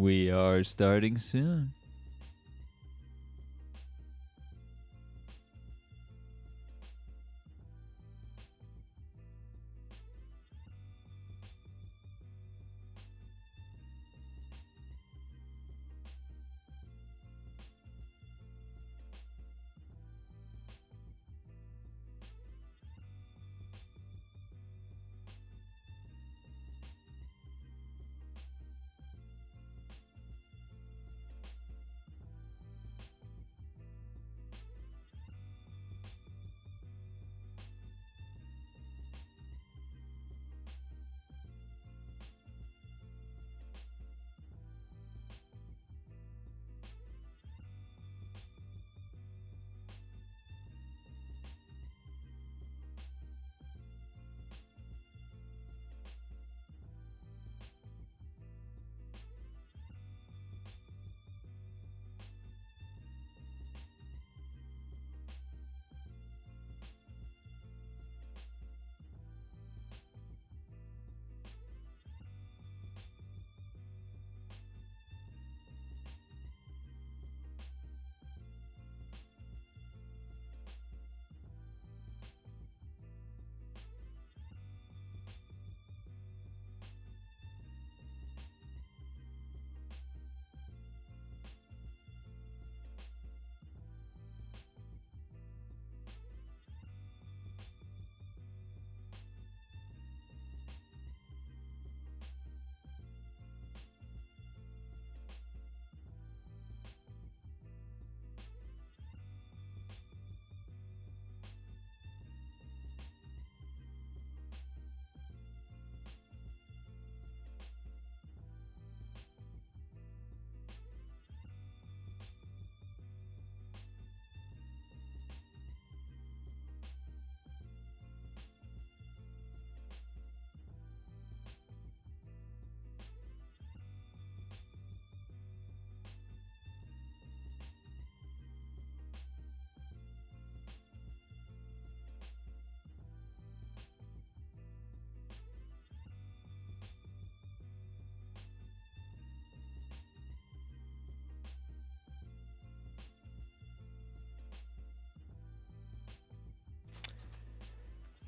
We are starting soon.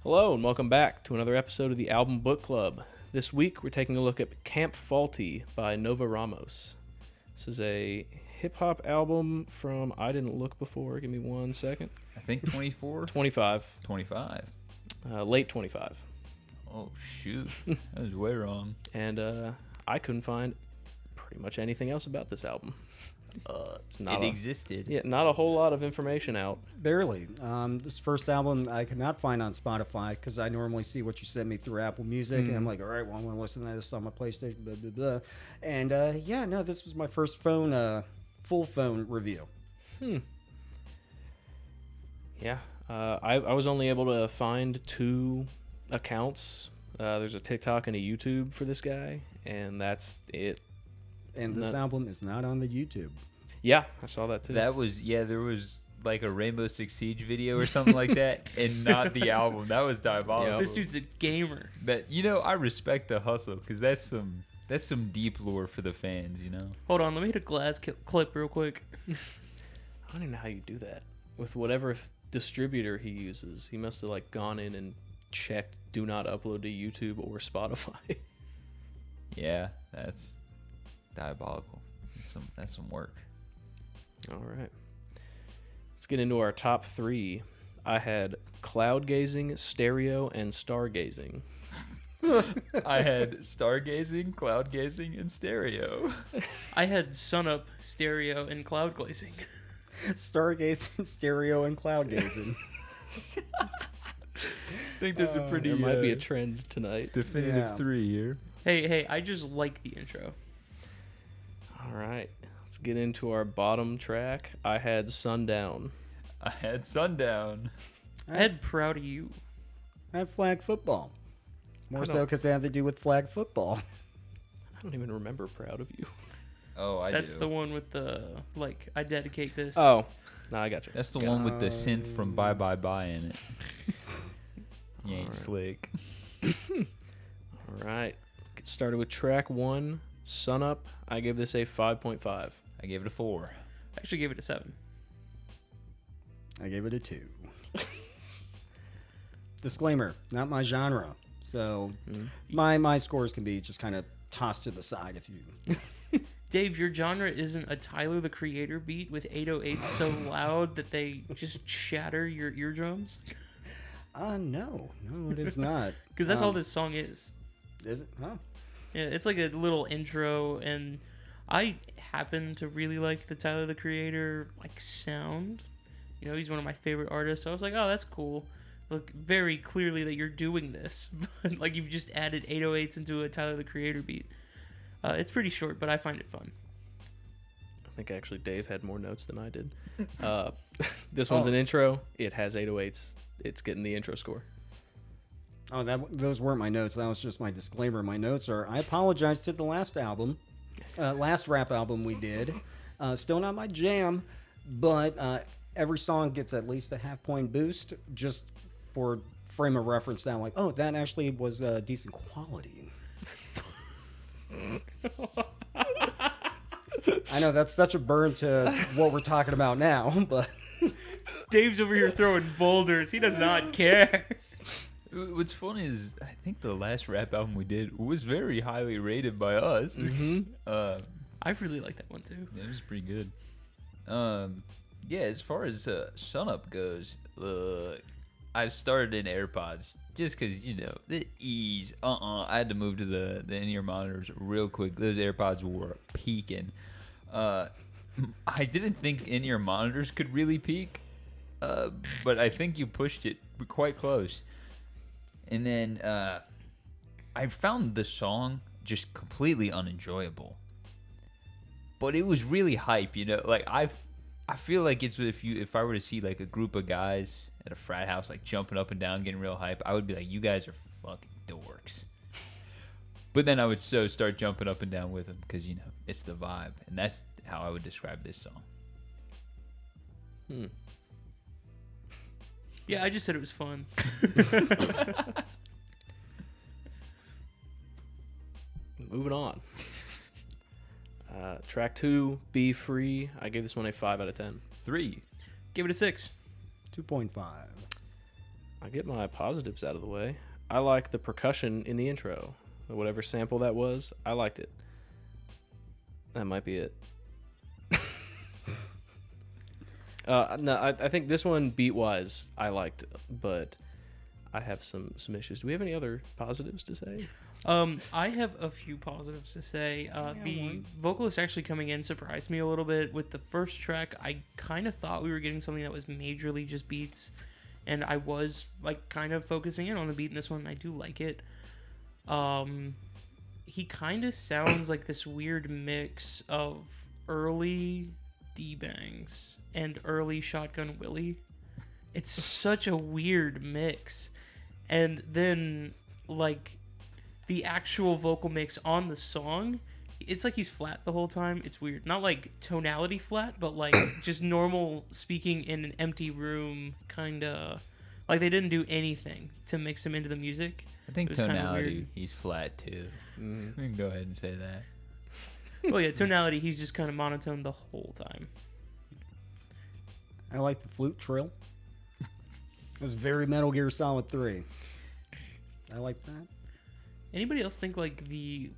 Hello and welcome back to another episode of the Album Book Club. This week we're taking a look at Camp Faulty by NovaRamos. This is a hip-hop album from, I didn't look before, give me 1 second. I think 24? 25. 25. Late 25. Oh, shoot. That was way wrong. And I couldn't find pretty much anything else about this album. It existed. Yeah, not a whole lot of information out. Barely. This first album I could not find on Spotify because I normally see what you send me through Apple Music, and I'm like, all right, well, I'm going to listen to this on my PlayStation, blah, blah, blah. And this was my first full phone review. Yeah, I was only able to find 2 accounts. There's a TikTok and a YouTube for this guy, and that's it. And this album is not on the YouTube. Yeah, I saw that too. There was like a Rainbow Six Siege video or something like that, and not the album. That was diabolical. This dude's a gamer. But, I respect the hustle, because that's some deep lore for the fans, Hold on, let me hit a glass clip real quick. I don't even know how you do that. With whatever distributor he uses, he must have gone in and checked do not upload to YouTube or Spotify. Yeah, that's diabolical. That's some work. All right. Let's get into our top 3. I had cloud gazing, stereo, and stargazing. I had stargazing, cloud gazing, and stereo. I had sunup, stereo, and cloud glazing. Stargazing, stereo, and cloud gazing. I think there's a pretty There might be a trend tonight. definitive 3 here. Hey, I just like the intro. All right. Let's get into our bottom track. I had Sundown. I had Sundown. I had Proud of You. I have flag football. More I so don't- because they have to do with flag football. I don't even remember Proud of You. Oh, I That's do. the one with the, I dedicate this. Oh, no, I got you. That's the one with the synth from Bye Bye Bye in it. You ain't Alright. slick. All right. Get started with track 1, Sun Up, I gave this a 5.5. I gave it a 4. I actually gave it a 7. I gave it a 2. Disclaimer, not my genre. So my scores can be just kind of tossed to the side if you... Dave, your genre isn't a Tyler the Creator beat with 808s so loud that they just shatter your eardrums? No, it is not. Because that's all this song is. Is it? Huh? Yeah, it's like a little intro, and I happen to really like the Tyler the Creator like sound. You know, he's one of my favorite artists. So I was like, oh, that's cool. Look, very clearly that you're doing this, but like you've just added 808s into a Tyler the Creator beat. It's pretty short, but I find it fun. I think actually Dave had more notes than I did. This one's an intro. It has 808s. It's getting the intro score. Oh, those weren't my notes. That was just my disclaimer. My notes are, I apologize to the last rap album we did. Still not my jam, but every song gets at least a half-point boost just for frame of reference down. Like, oh, that actually was decent quality. I know that's such a burn to what we're talking about now, but Dave's over here throwing boulders. He does not care. What's funny is I think the last rap album we did was very highly rated by us. I really like that one too. It was pretty good. Yeah, as far as Sun Up goes, I started in AirPods just because, you know, the ease. I had to move to the in-ear monitors real quick. Those AirPods were peaking. I didn't think in-ear monitors could really peak, but I think you pushed it quite close. And then I found the song just completely unenjoyable. But it was really hype, you know. Like I feel like it's if I were to see like a group of guys at a frat house like jumping up and down, getting real hype, I would be like, you guys are fucking dorks. But then I would start jumping up and down with them because, you know, it's the vibe, and that's how I would describe this song. Yeah, I just said it was fun. Moving on. Track 2, Be Free. I gave this one a 5 out of 10. 3. Give it a 6. 2.5. I get my positives out of the way. I like the percussion in the intro. Whatever sample that was, I liked it. That might be it. No, I think this one, beat-wise, I liked, but I have some issues. Do we have any other positives to say? I have a few positives to say. The vocalist actually coming in surprised me a little bit. With the first track, I kind of thought we were getting something that was majorly just beats, and I was like kind of focusing in on the beat in this one. I do like it. He kind of sounds like this weird mix of early D-Bangs and early Shotgun Willie. It's such a weird mix. And then, like, the actual vocal mix on the song, it's like he's flat the whole time. It's weird. Not like tonality flat, but like just normal speaking in an empty room, kind of. Like they didn't do anything to mix him into the music. I think tonality, he's flat too. We can go ahead and say that. Oh yeah, tonality, he's just kind of monotone the whole time. I like the flute trill. It's very Metal Gear Solid 3. I like that. Anybody else think like the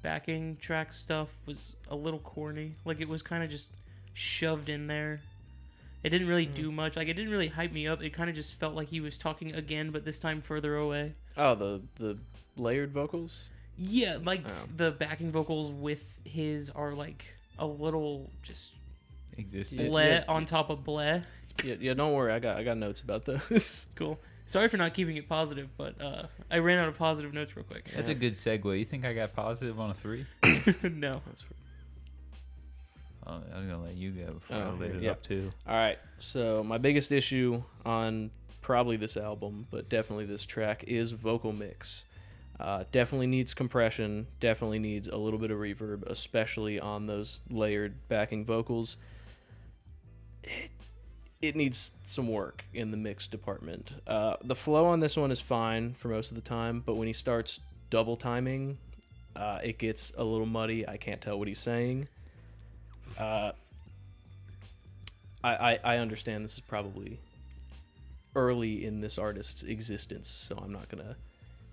backing track stuff was a little corny? Like it was kind of just shoved in there. It didn't really do much. Like it didn't really hype me up. It kind of just felt like he was talking again, but this time further away. Oh, the layered vocals? Yeah, like the backing vocals with his are like a little just bleh on top of bleh. Yeah, don't worry. I got notes about those. Cool. Sorry for not keeping it positive, but I ran out of positive notes real quick. That's a good segue. You think I got positive on a 3? No. I'm gonna let you go before I laid it up too. All right. So my biggest issue on probably this album, but definitely this track, is vocal mix. Definitely needs compression. Definitely needs a little bit of reverb, especially on those layered backing vocals. It needs some work in the mix department. The flow on this one is fine for most of the time, but when he starts double timing, It gets a little muddy. I can't tell what he's saying. I understand this is probably early in this artist's existence, so I'm not gonna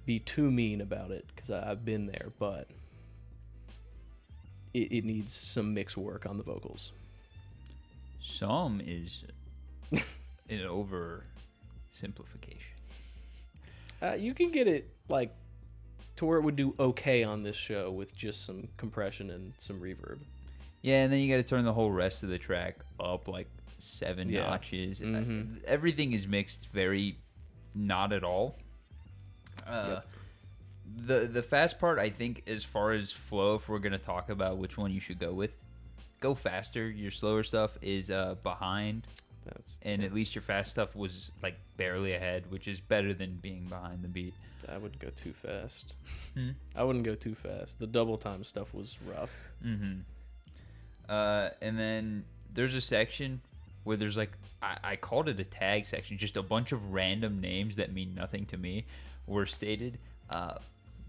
be too mean about it because I've been there, but it needs some mix work on the vocals. Some is an oversimplification. You can get it like to where it would do okay on this show with just some compression and some reverb. Yeah, and then you got to turn the whole rest of the track up like 7 Yeah. notches. Mhm. Everything is mixed very not at all. Yep. The fast part, I think, as far as flow, if we're gonna talk about which one you should go with, go faster. Your slower stuff is behind, and at least your fast stuff was like barely ahead, which is better than being behind the beat. I wouldn't go too fast. Hmm? I wouldn't go too fast. The double time stuff was rough. Mm-hmm. And then there's a section where there's like, I called it a tag section, just a bunch of random names that mean nothing to me were stated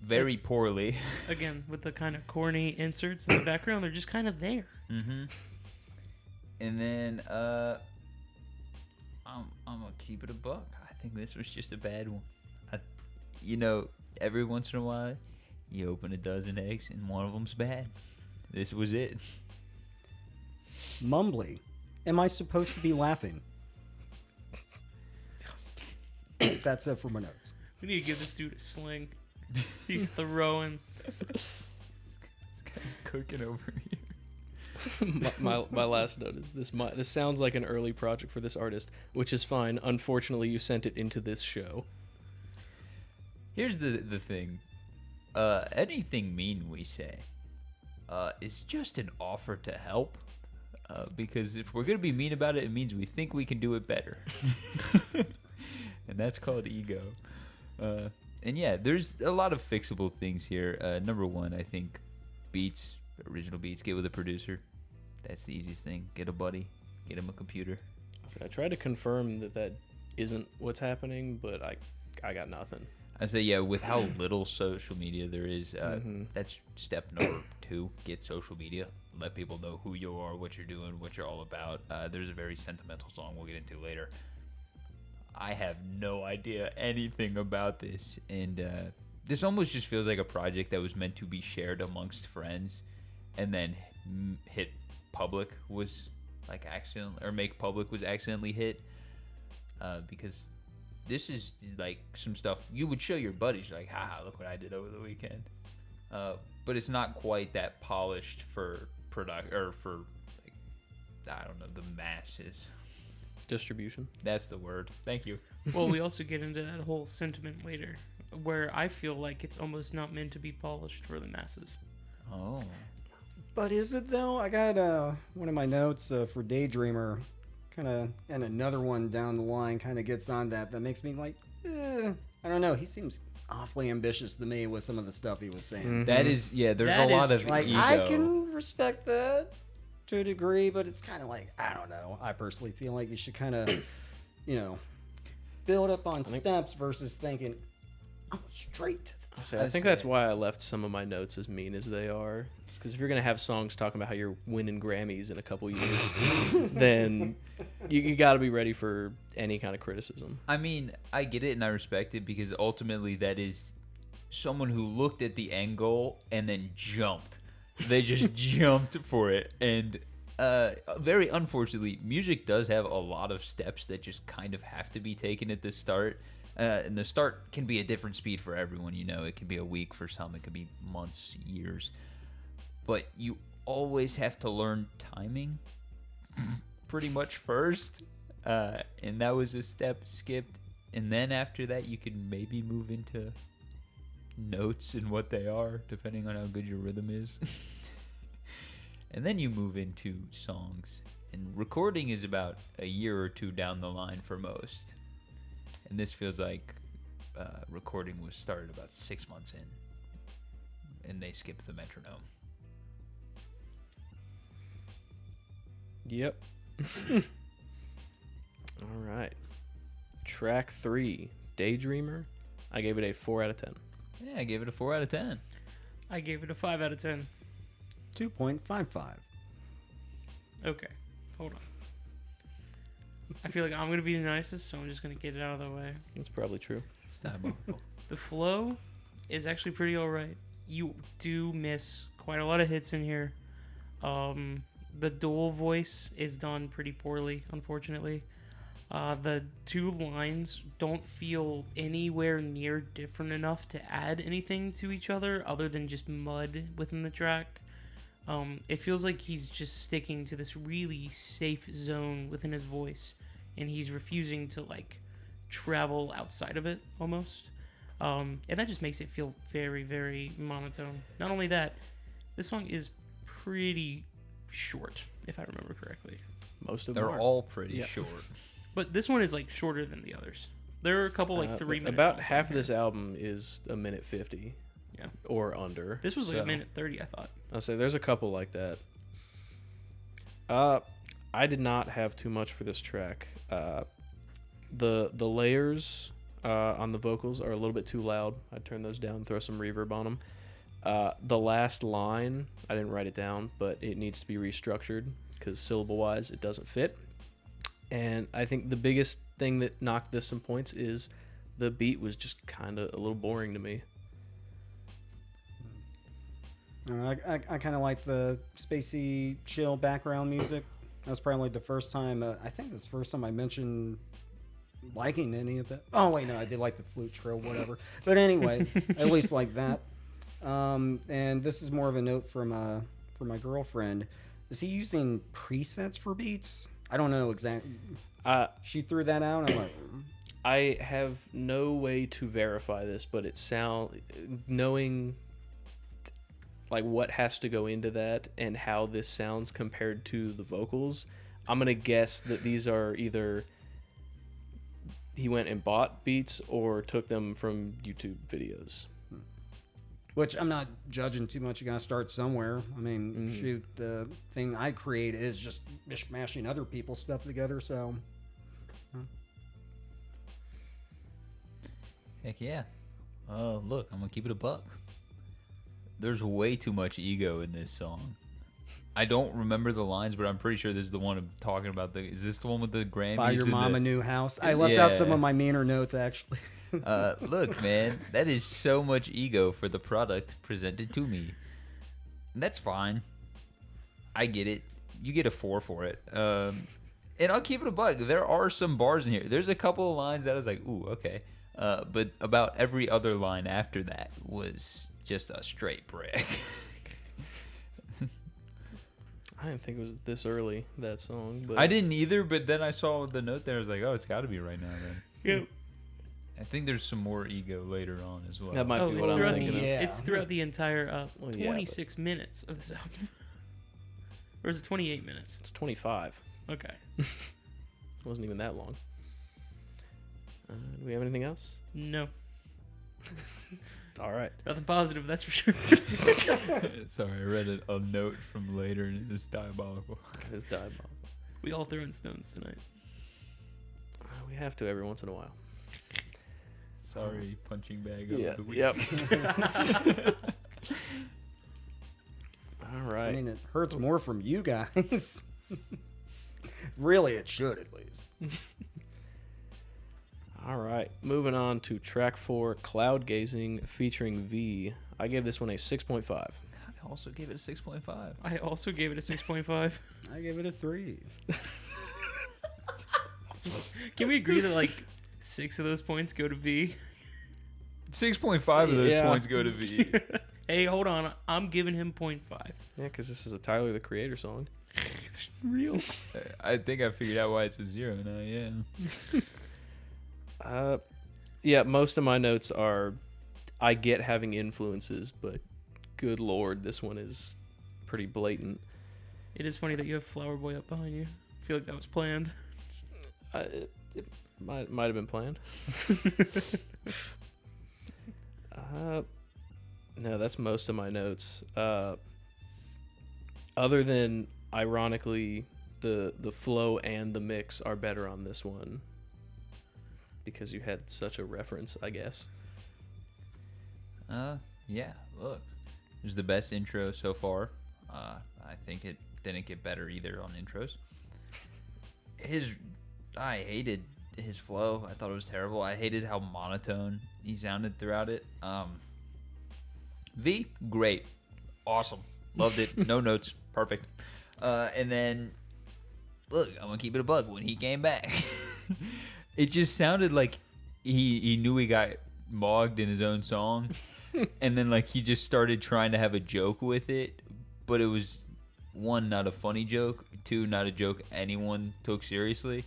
very poorly. Again, with the kind of corny inserts in the background, they're just kind of there. Mm-hmm. And then I'm gonna keep it a buck. I think this was just a bad one. Every once in a while, you open a dozen eggs and one of them's bad. This was it. Mumbly. Am I supposed to be laughing? That's it for my notes. We need to give this dude a sling. He's throwing. This guy's cooking over here. my last note is this sounds like an early project for this artist, which is fine. Unfortunately, you sent it into this show. Here's the thing. Anything mean we say is just an offer to help. Because if we're going to be mean about it, it means we think we can do it better. And that's called ego. And yeah, there's a lot of fixable things here. Number one, I think beats, original beats, get with a producer. That's the easiest thing. Get a buddy. Get him a computer. So I tried to confirm that isn't what's happening, but I got nothing. I say, yeah, with how little social media there is, Mhm. that's step number 2. Get social media. Let people know who you are, what you're doing, what you're all about. There's a very sentimental song we'll get into later. I have no idea anything about this, and this almost just feels like a project that was meant to be shared amongst friends, and then hit public was like accident, or make public was accidentally hit, because this is like some stuff you would show your buddies. You're like, haha, look what I did over the weekend. But it's not quite that polished for product, or for like, I don't know, the masses. Distribution. That's the word. Thank you. Well, we also get into that whole sentiment later, where I feel like it's almost not meant to be polished for the masses. Oh. But is it though? I got one of my notes for Daydreamer, kind of, and another one down the line kind of gets on that makes me like, I don't know. He seems awfully ambitious to me with some of the stuff he was saying. Mhm. That is, yeah, there's That a lot is of Like, ego. I can respect that to a degree, but it's kind of like, I don't know. I personally feel like you should kind of, build up on steps versus thinking, I'm straight to the top. I think that's why I left some of my notes as mean as they are. It's because if you're gonna have songs talking about how you're winning Grammys in a couple years, then you got to be ready for any kind of criticism. I mean, I get it and I respect it, because ultimately that is someone who looked at the end goal and then jumped. They just jumped for it. And very unfortunately, music does have a lot of steps that just kind of have to be taken at the start. And the start can be a different speed for everyone. It can be a week for some. It could be months, years. But you always have to learn timing pretty much first. And that was a step skipped. And then after that, you can maybe move into notes and what they are, depending on how good your rhythm is. And then you move into songs. And recording is about a year or two down the line for most. And this feels like recording was started about 6 months in. And they skipped the metronome. Yep. All right. Track 3, Daydreamer. I gave it a 4 out of 10. Yeah, I gave it a 4 out of 10. I gave it a 5 out of 10. 2.55. Okay, hold on. I feel like I'm going to be the nicest, so I'm just going to get it out of the way. That's probably true. It's diabolical. The flow is actually pretty alright. You do miss quite a lot of hits in here. The dual voice is done pretty poorly, unfortunately. The two lines don't feel anywhere near different enough to add anything to each other than just mud within the track. It feels like he's just sticking to this really safe zone within his voice, and he's refusing to like travel outside of it almost. And that just makes it feel very, very monotone. Not only that, this song is pretty short, if I remember correctly. Most of them They're are. all pretty Yeah. short. But this one is like shorter than the others. There are a couple like 3 minutes. About on half of here. this album is a minute 50. Yeah. Or under. This was like So, a minute 30, I thought. I'll say there's a couple like that. I did not have too much for this track. The layers on the vocals are a little bit too loud. I'd turn those down, throw some reverb on them. The last line, I didn't write it down, but it needs to be restructured because syllable-wise it doesn't fit. And I think the biggest thing that knocked this some points is the beat was just kind of a little boring to me. I kind of like the spacey, chill background music. That's probably the first time, I think it's the first time I mentioned liking any of that. Oh, wait, no, I did like the flute trill, whatever. But anyway, at least like that. And this is more of a note from my girlfriend. Is he using presets for beats? I don't know exactly. She threw that out, and I'm like... I have no way to verify this, but knowing like what has to go into that and how this sounds compared to the vocals, I'm gonna guess that these are either he went and bought beats or took them from YouTube videos. Which I'm not judging too much. You gotta start somewhere. I mean, shoot, the thing I create is just mishmashing other people's stuff together. So, Heck yeah. Look, I'm gonna keep it a buck. There's way too much ego in this song. I don't remember the lines, but I'm pretty sure this is the one I'm talking about. Is this the one with the Grammys? buy your and mom the- a new house. I left out some Yeah. of my meaner notes actually. Look, man, that is so much ego for the product presented to me. And that's fine. I get it. You get a 4 for it. And I'll keep it a buck. There are some bars in here. There's a couple of lines that I was like, ooh, okay. But about every other line after that was just a straight brick. I didn't think it was this early, that song. But I didn't either, but then I saw the note there. I was like, oh, it's got to be right now then. Yeah. I think there's some more ego later on as well. That might be it's what I'm throughout thinking the, of. Yeah. It's throughout the entire Well, yeah, 26 minutes of this album. Or is it 28 minutes? It's 25. Okay. It wasn't even that long. Do we have anything else? No. All right. Nothing positive, that's for sure. Sorry, I read a note from later and it was diabolical. It's diabolical. We all threw in stones tonight. We have to every once in a while. Sorry, punching bag of the week. Yep. All right. I mean, it hurts more from you guys. Really, it should at least. All right. Moving on to track 4, Cloud Gazing, featuring V. I gave this one a 6.5. I also gave it a 6.5. I also gave it a 6.5. I gave it a 3. Can we agree that like 6 of those points go to V? 6.5 of those Yeah. points go to V. Hey, hold on. I'm giving him 0.5. Yeah, because this is a Tyler the Creator song. Real. I think I figured out why it's a 0 now, yeah. Yeah, most of my notes are I get having influences, but good lord, this one is pretty blatant. It is funny that you have Flower Boy up behind you. I feel like that was planned. It might have been planned. No, that's most of my notes. Other than, ironically, the flow and the mix are better on this one because you had such a reference, I guess. Yeah, look. It was the best intro so far. I think it didn't get better either on intros. I hated his flow. I thought it was terrible. I hated how monotone he sounded throughout it. V, great, awesome, loved it. No notes, perfect. And then, look, I'm gonna keep it a bug. When he came back, it just sounded like he knew he got mogged in his own song, and then like he just started trying to have a joke with it, but it was, one, not a funny joke, two, not a joke anyone took seriously.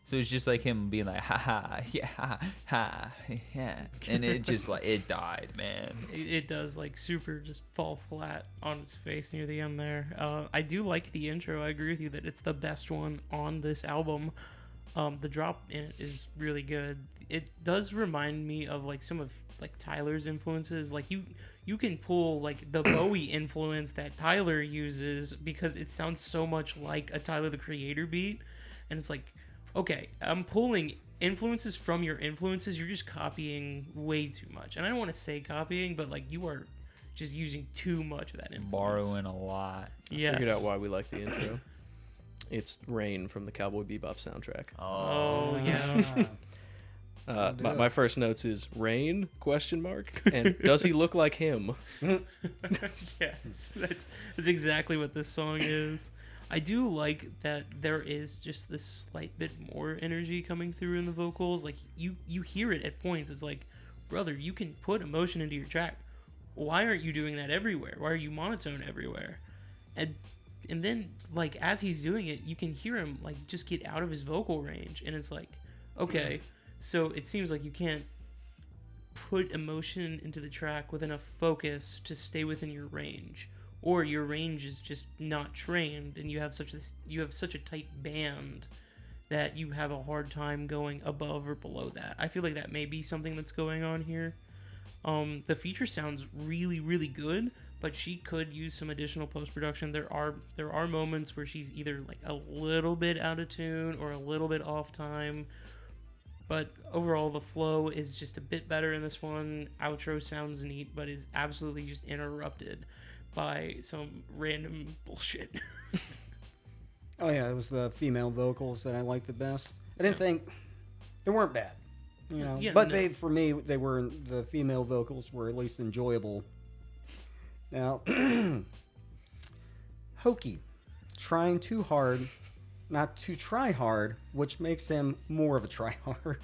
So it's just like him being like, ha ha, yeah, ha, yeah. And it just like, it died, man. It does like super just fall flat on its face near the end there. I do like the intro. I agree with you that it's the best one on this album. The drop in it is really good. It does remind me of like some of like Tyler's influences. Like you can pull like the Bowie influence that Tyler uses because it sounds so much like a Tyler the Creator beat. And it's like, okay, I'm pulling influences from your influences. You're just copying way too much. And I don't want to say copying, but like you are just using too much of that influence. Borrowing a lot. Yes. Figured out why we like the intro. It's Rain from the Cowboy Bebop soundtrack. Oh, yeah. My first notes is Rain ? And does he look like him? Yes, that's exactly what this song is. I do like that there is just this slight bit more energy coming through in the vocals. Like you hear it at points. It's like, brother, you can put emotion into your track. Why aren't you doing that everywhere? Why are you monotone everywhere? And then like as he's doing it, you can hear him like just get out of his vocal range, and it's like, okay, so it seems like you can't put emotion into the track with enough focus to stay within your range. Or your range is just not trained, and you have such a tight band that you have a hard time going above or below that. I feel like that may be something that's going on here. The feature sounds really, really good, but she could use some additional post-production. There are moments where she's either like a little bit out of tune or a little bit off time. But overall, the flow is just a bit better in this one. Outro sounds neat, but is absolutely just interrupted by some random bullshit. Oh yeah, it was the female vocals that I liked the best. I didn't think they weren't bad, you know. Yeah, but no. the female vocals were at least enjoyable. Now, Hokey, trying too hard, not to try hard, which makes him more of a try hard.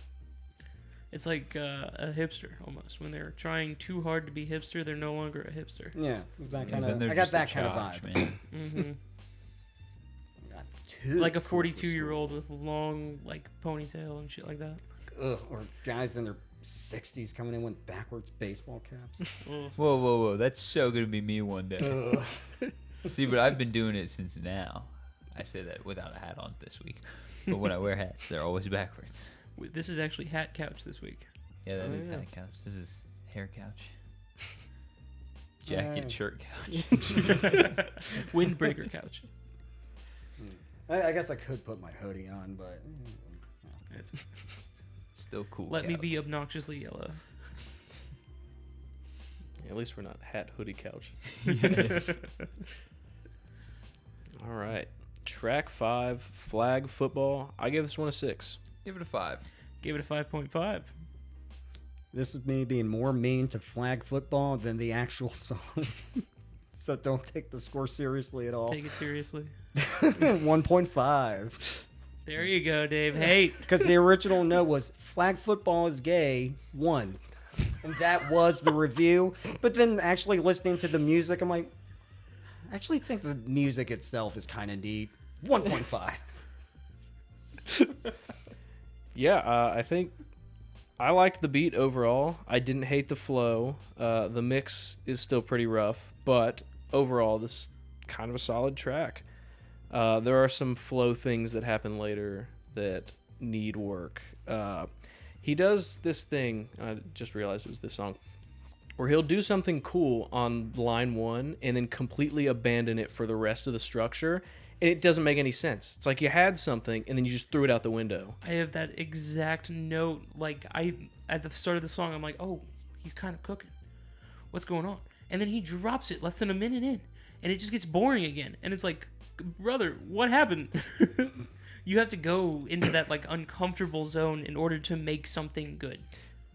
It's like a hipster almost. When they're trying too hard to be hipster, they're no longer a hipster. Yeah, it was that kind then of. they're I got just a that kind of chotch, vibe. man. Mm-hmm. Got too Like a cool for 42-year-old with long like ponytail and shit like that. school. Ugh, or guys in their 60s coming in with backwards baseball caps. Ugh. Whoa. That's so going to be me one day. Ugh. See, but I've been doing it since now. I say that without a hat on this week. But when I wear hats, they're always backwards. This is actually hat couch this week. Yeah, that Oh, is yeah. hat couch. This is hair couch. Jacket, Yeah. shirt couch. Windbreaker couch. I guess I could put my hoodie on, but It's, Still cool. let me couch. be obnoxiously yellow. At least we're not hat hoodie couch. Yes. All right. Track 5, flag football. I gave this one a 6. Give it a 5. Gave it a 5.5. this is me being more mean to flag football than the actual song. So don't take the score seriously at all. Take it seriously. 1.5. There you go, Dave. Hate. Because the original note was flag football is gay, 1. And that was the review. But then actually listening to the music, I'm like, I actually think the music itself is kind of neat. 1.5. Yeah, I think I liked the beat overall. I didn't hate the flow. The mix is still pretty rough, but overall, this is kind of a solid track. There are some flow things that happen later that need work. He does this thing, I just realized it was this song, where he'll do something cool on line 1 and then completely abandon it for the rest of the structure, and it doesn't make any sense. It's like you had something and then you just threw it out the window. I have that exact note. Like at the start of the song, I'm like, oh, he's kind of cooking. What's going on? and then he drops it less than a minute in, and it just gets boring again. And it's like, brother, what happened? You have to go into that like uncomfortable zone in order to make something good.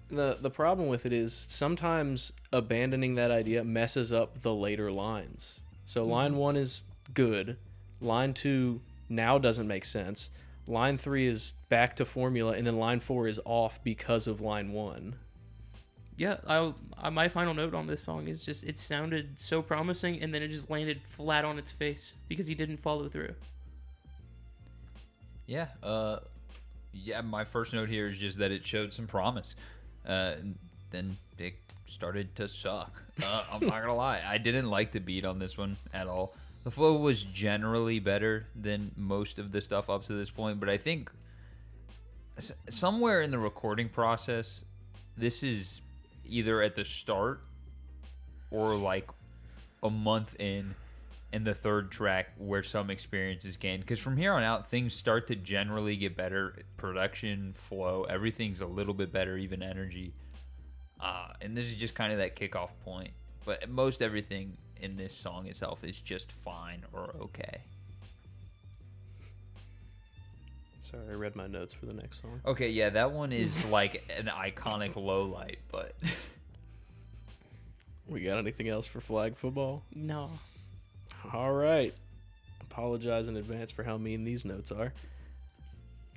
The problem with it is sometimes abandoning that idea messes up the later lines. So line 1 is good. Line 2 now doesn't make sense. Line 3 is back to formula, and then line 4 is off because of line 1. Yeah, my final note on this song is just it sounded so promising, and then it just landed flat on its face because he didn't follow through. Yeah. My first note here is just that it showed some promise. Then it started to suck. I'm not gonna lie, I didn't like the beat on this one at all. The flow was generally better than most of the stuff up to this point, but I think somewhere in the recording process, this is either at the start or like a month in the third track where some experience is gained. Because from here on out, things start to generally get better. Production, flow, everything's a little bit better, even energy. And this is just kind of that kickoff point. But most everything in this song itself is just fine or okay. Sorry, I read my notes for the next song. Okay, yeah, that one is like an iconic low light, but... We got anything else for flag football? No. All right. Apologize in advance for how mean these notes are.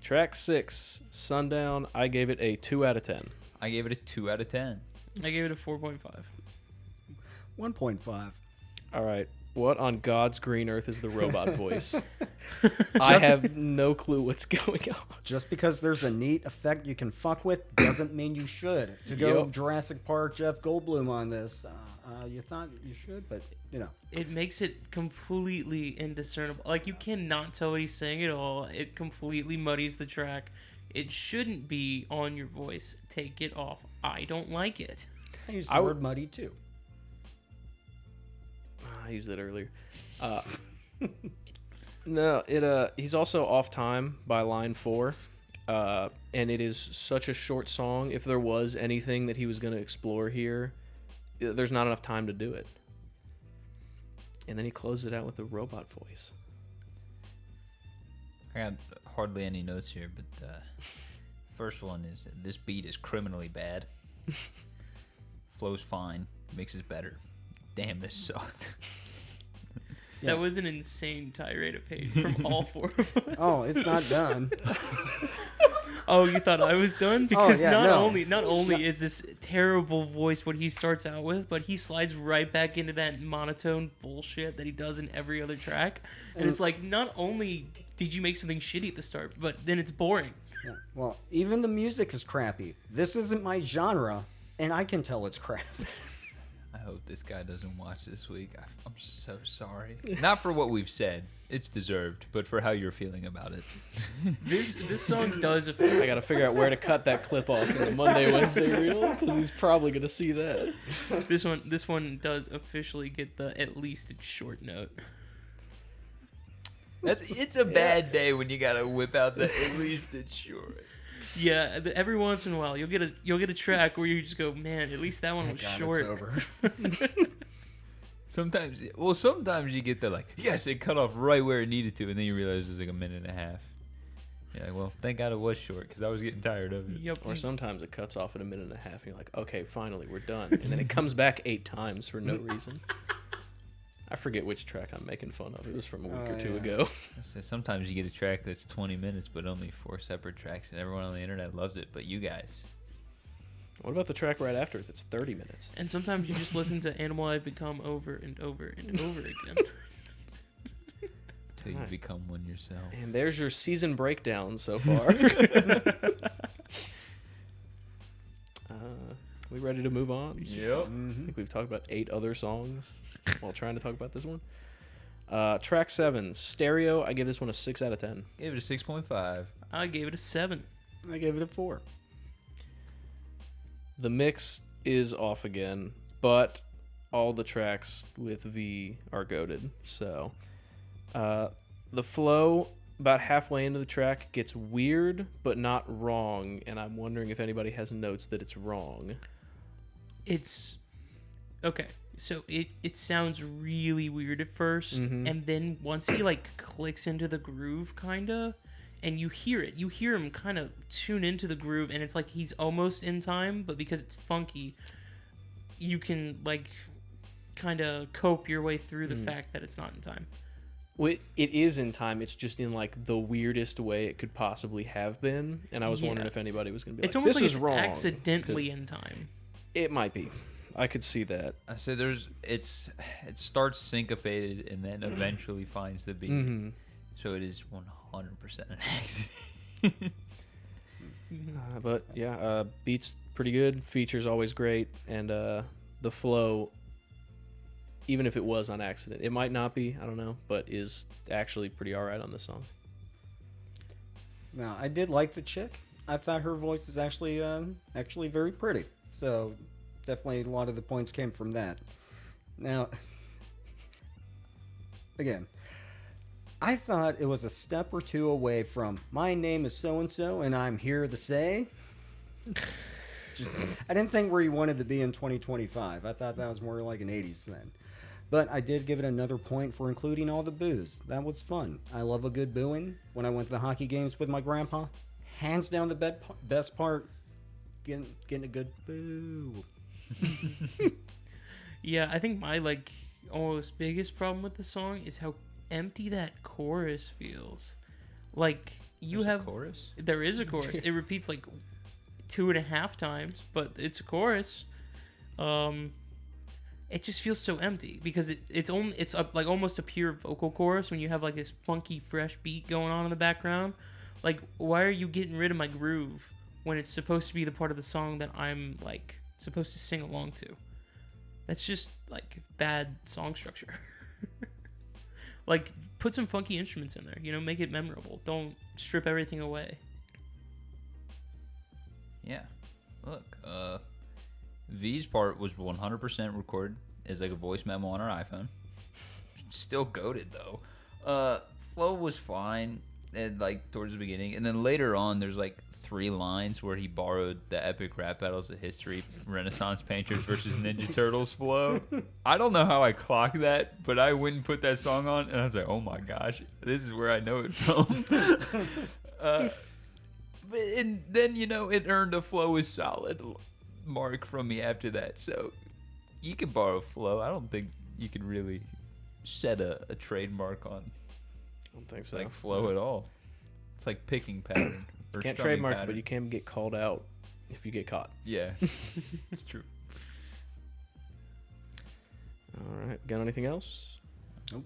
Track 6, Sundown. I gave it a 2 out of 10. I gave it a 2 out of 10. I gave it a 4.5. 1.5. All right. What on God's green earth is the robot voice? I have no clue what's going on. Just because there's a neat effect you can fuck with doesn't mean you should. To go Yep. Jurassic Park Jeff Goldblum on this, you thought you should, but you know. It makes it completely indiscernible. Like, you cannot tell what he's saying at all. It completely muddies the track. It shouldn't be on your voice. Take it off. I don't like it. I used the word muddy too. I used that earlier. No, he's also off time by line 4. And it is such a short song. If there was anything that he was going to explore here, there's not enough time to do it. And then he closed it out with a robot voice. I got hardly any notes here, but first one is that this beat is criminally bad. Flow's fine. Mix is better. Damn, this sucked. That was an insane tirade of hate from all 4 of us. Oh, it's not done. Oh, you thought I was done? Because yeah, not no. only is this terrible voice what he starts out with, but he slides right back into that monotone bullshit that he does in every other track. And it's like, not only did you make something shitty at the start, but then it's boring. Yeah. Well, even the music is crappy. This isn't my genre, and I can tell it's crap. I hope this guy doesn't watch this week. I'm so sorry. Not for what we've said. It's deserved, but for how you're feeling about it. This song does I affect. got to figure out where to cut that clip off in the Monday, Wednesday reel, because he's probably going to see that. This one does officially get the at least it's short note. It's a bad day when you gotta whip out the at least it's short. Yeah, every once in a while you'll get a track where you just go, man, at least that one was short. It's over. Sometimes you get the like, yes, it cut off right where it needed to, and then you realize it was like a minute and a half. You're like, well, thank God it was short, because I was getting tired of it. Yep. Or sometimes it cuts off at a minute and a half, and you're like, okay, finally, we're done. And then it comes back 8 times for no reason. I forget which track I'm making fun of. It was from a week or two ago. So sometimes you get a track that's 20 minutes, but only 4 separate tracks, and everyone on the internet loves it, but you guys. What about the track right after it that's 30 minutes? And sometimes you just listen to Animal I've Become over and over and over again. Till you become one yourself. And there's your season breakdown so far. We ready to move on? Yep. I think we've talked about 8 other songs while trying to talk about this one. Track 7, Stereo. I give this one a 6 out of 10. Gave it a 6.5. I gave it a 7. I gave it a 4. The mix is off again, but all the tracks with V are goated. So the flow about halfway into the track gets weird, but not wrong. And I'm wondering if anybody has notes that it's wrong. It's okay. So it sounds really weird at 1st, and then once he like clicks into the groove, kinda, and you hear him kind of tune into the groove, and it's like he's almost in time, but because it's funky, you can like kind of cope your way through the fact that it's not in time. Well, it is in time. It's just in like the weirdest way it could possibly have been, and I was wondering if anybody was going to be It's like, almost "This like is it's wrong." accidentally in time. It might be. I could see that. I said it starts syncopated and then eventually finds the beat. So it is 100% an accident. But yeah, beat's pretty good. Feature's always great, and the flow, even if it was on accident, it might not be. I don't know, but is actually pretty alright on this song. Now, I did like the chick. I thought her voice is actually very pretty. So definitely a lot of the points came from that. Now, again, I thought it was a step or two away from "My name is so and so and I'm here to say." I didn't think where he wanted to be in 2025. I thought that was more like an 80s thing. But I did give it another point for including all the boos. That was fun. I love a good booing. When I went to the hockey games with my grandpa, hands down the best part, getting a good boo. Yeah, I think my like almost biggest problem with the song is how empty that chorus feels. Like There's a chorus? There is a chorus. It repeats like 2.5 times, but it's a chorus. It just feels so empty because it's like almost a pure vocal chorus when you have like this funky fresh beat going on in the background. Like, why are you getting rid of my groove when it's supposed to be the part of the song that I'm like supposed to sing along to? That's just like bad song structure. Like, put some funky instruments in there, you know, make it memorable. Don't strip everything away. Yeah. Look, V's part was 100% recorded as like a voice memo on our iPhone. Still goated though. Flow was fine and like towards the beginning, and then later on there's like 3 lines where he borrowed the epic rap battles of history, Renaissance painters versus Ninja Turtles flow. I don't know how I clocked that, but I went and put that song on, and I was like, oh my gosh, this is where I know it from. And then, you know, it earned a Flow is solid mark from me after that. So you can borrow Flow. I don't think you can really set a trademark on I don't think so. like Flow at all. It's like picking pattern. Or Can't strumming trademark, pattern. but you can get called out if you get caught. Yeah, it's true. All right, got anything else? Nope.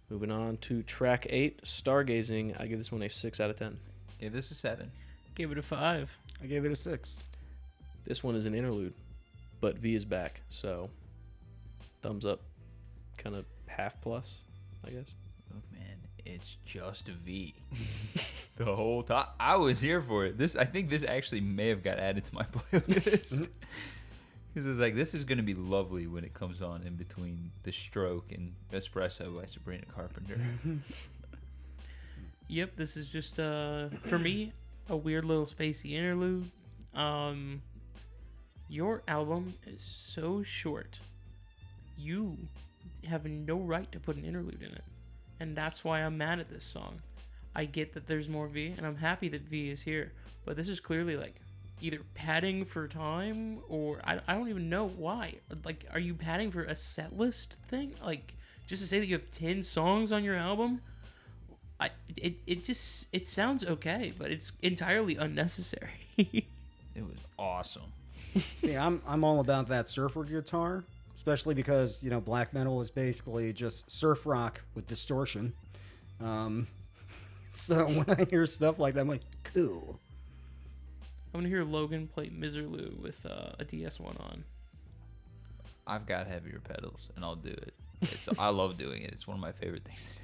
Moving on to track 8, Stargazing. I give this one a 6 out of 10. Give this a 7. Give it a 5. I gave it a 6. This one is an interlude, but V is back, so thumbs up, kind of half plus, I guess. Look, man, it's just a V. The whole time. I was here for it. I think this actually may have got added to my playlist. Because it's like, this is going to be lovely when it comes on in between The Stroke and Espresso by Sabrina Carpenter. Yep, this is just for me a weird little spacey interlude. Your album is so short. You have no right to put an interlude in it. And that's why I'm mad at this song. I get that there's more V, and I'm happy that V is here. But this is clearly like either padding for time, or I don't even know why. Like, are you padding for a set list thing? Like, just to say that you have 10 songs on your album? It sounds okay, but it's entirely unnecessary. It was awesome. See, I'm all about that surfer guitar, especially because, you know, black metal is basically just surf rock with distortion. So when I hear stuff like that, I'm like, cool. I'm gonna hear Logan play Miserlou with a DS1 on. I've got heavier pedals, and I'll do it. I love doing it. It's one of my favorite things to do.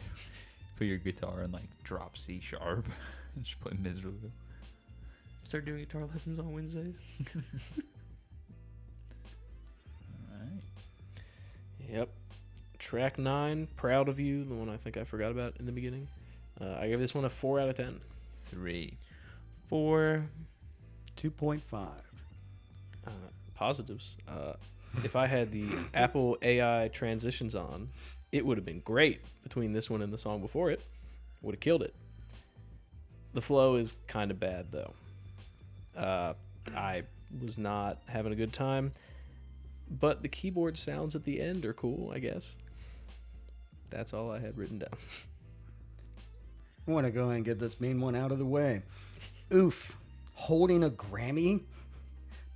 Put your guitar in like drop C sharp and just play Miserlou. Start doing guitar lessons on Wednesdays. Alright. Yep. Track 9, Proud of You, the one I think I forgot about in the beginning. I gave this one a 4 out of 10. 3. 4. 2.5. Positives. if I had the Apple AI transitions on, it would have been great between this one and the song before it. Would have killed it. The flow is kind of bad, though. I was not having a good time. But the keyboard sounds at the end are cool, I guess. That's all I had written down. I want to go ahead and get this main one out of the way. Oof. Holding a Grammy?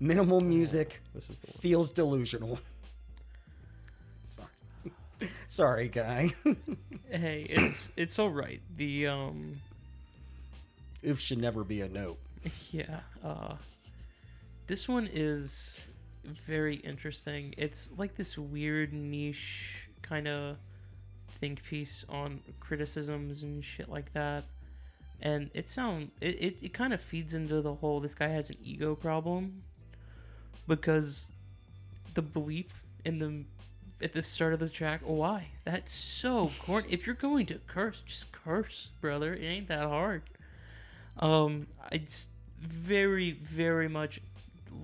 Minimal music. This is the one. Feels delusional. Sorry. Sorry, guy. Hey, it's all right. The Oof should never be a note. yeah. This one is very interesting. It's like this weird niche kind of think piece on criticisms and shit like that. And it kind of feeds into the whole this guy has an ego problem, because the bleep at the start of the track, why? That's so corny. If you're going to curse, just curse, brother. It ain't that hard. It's very, very much